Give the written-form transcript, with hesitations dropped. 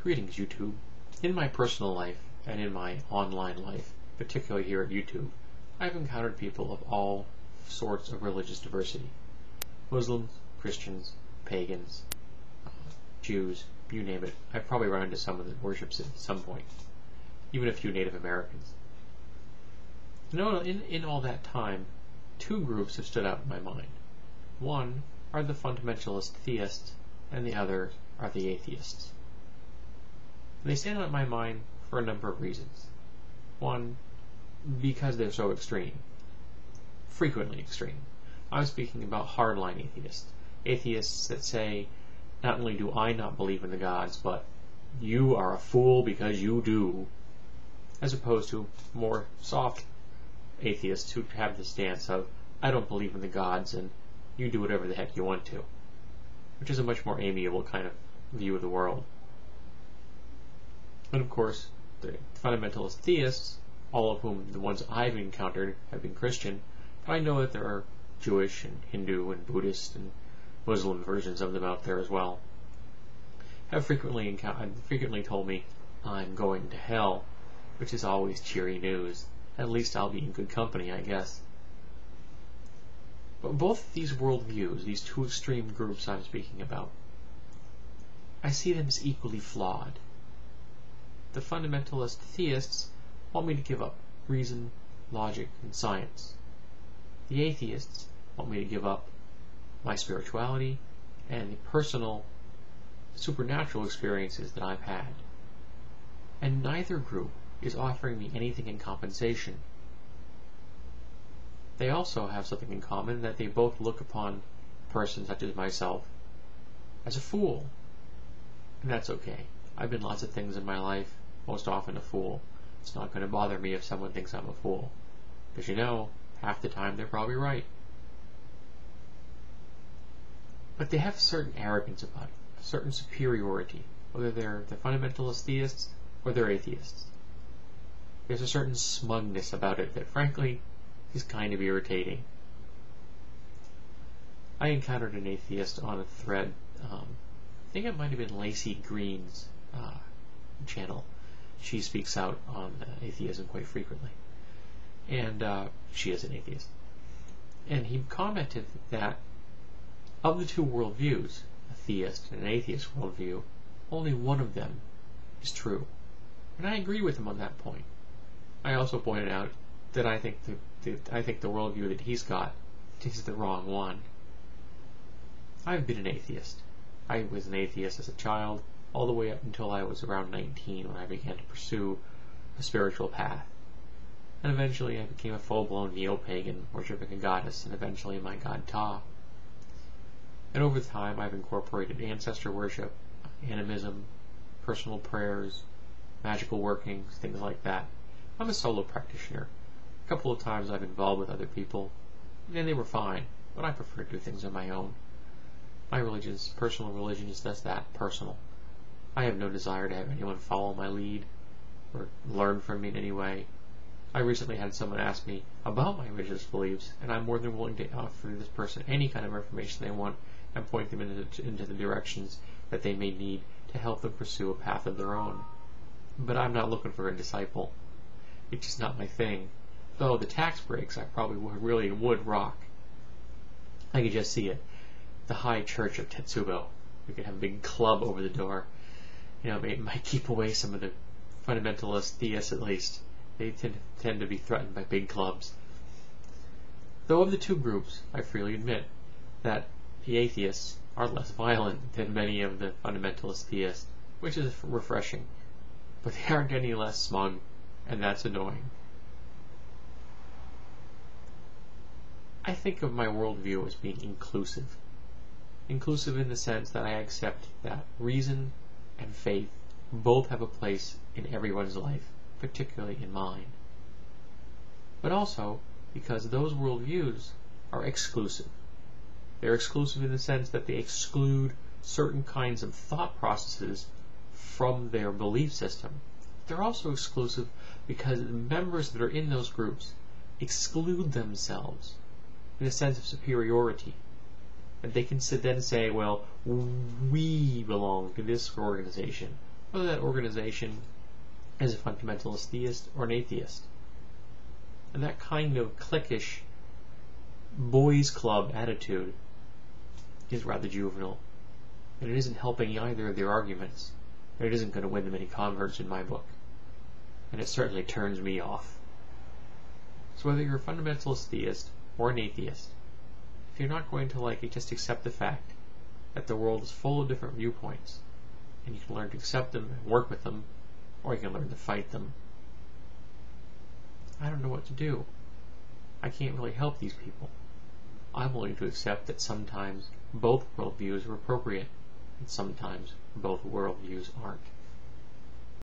Greetings, YouTube. In my personal life and in my online life, particularly here at YouTube, I've encountered people of all sorts of religious diversity. Muslims, Christians, pagans, Jews, you name it. I've probably run into someone that worships it at some point. Even a few Native Americans. In all that time, two groups have stood out in my mind. One are the fundamentalist theists, and the other are the atheists. They stand out in my mind for a number of reasons. One, because they're so extreme. Frequently extreme. I'm speaking about hardline atheists. Atheists that say, not only do I not believe in the gods, but you are a fool because you do. As opposed to more soft atheists who have the stance of, I don't believe in the gods and you do whatever the heck you want to. Which is a much more amiable kind of view of the world. And of course, the fundamentalist theists, all of whom the ones I've encountered have been Christian, but I know that there are Jewish and Hindu and Buddhist and Muslim versions of them out there as well, have frequently told me I'm going to hell, which is always cheery news. At least I'll be in good company, I guess. But both of these worldviews, these two extreme groups I'm speaking about, I see them as equally flawed. The fundamentalist theists want me to give up reason, logic, and science. The atheists want me to give up my spirituality and the personal, supernatural experiences that I've had. And neither group is offering me anything in compensation. They also have something in common, that they both look upon a person such as myself as a fool. And that's okay. I've been lots of things in my life, most often a fool. It's not going to bother me if someone thinks I'm a fool. Because you know, half the time they're probably right. But they have a certain arrogance about it, a certain superiority, whether they're the fundamentalist theists or they're atheists. There's a certain smugness about it that, frankly, is kind of irritating. I encountered an atheist on a thread. I think it might have been Lacey Green's channel. She speaks out on atheism quite frequently. And she is an atheist. And he commented that of the two worldviews, a theist and an atheist worldview, only one of them is true. And I agree with him on that point. I also pointed out that I think the worldview that he's got is the wrong one. I've been an atheist. I was an atheist as a child, all the way up until I was around 19 when I began to pursue a spiritual path. And eventually I became a full-blown neo-pagan, worshipping a goddess, and eventually my god Ptah. And over time I've incorporated ancestor worship, animism, personal prayers, magical workings, things like that. I'm a solo practitioner. A couple of times I've involved with other people, and they were fine, but I prefer to do things on my own. My personal religion is just that, personal. I have no desire to have anyone follow my lead or learn from me in any way. I recently had someone ask me about my religious beliefs, and I'm more than willing to offer this person any kind of information they want and point them into the directions that they may need to help them pursue a path of their own. But I'm not looking for a disciple. It's just not my thing. Though the tax breaks I probably really would rock. I could just see it. The High Church of Tetsubo. We could have a big club over the door. You know, it might keep away some of the fundamentalist theists at least. They tend to be threatened by big clubs. Though of the two groups, I freely admit that the atheists are less violent than many of the fundamentalist theists, which is refreshing. But they aren't any less smug, and that's annoying. I think of my worldview as being inclusive. Inclusive in the sense that I accept that reason and faith both have a place in everyone's life, particularly in mine. But also because those worldviews are exclusive. They're exclusive in the sense that they exclude certain kinds of thought processes from their belief system. They're also exclusive because the members that are in those groups exclude themselves in a sense of superiority. And they can then say, well, we belong to this organization. whether that organization is a fundamentalist theist or an atheist. And that kind of cliquish boys club attitude is rather juvenile, and it isn't helping either of their arguments, and it isn't going to win them any converts in my book, and it certainly turns me off. So whether you're a fundamentalist theist or an atheist, if you're not going to like it, just accept the fact that the world is full of different viewpoints, and you can learn to accept them and work with them, or you can learn to fight them. I don't know what to do. I can't really help these people. I'm willing to accept that sometimes both worldviews are appropriate, and sometimes both worldviews aren't.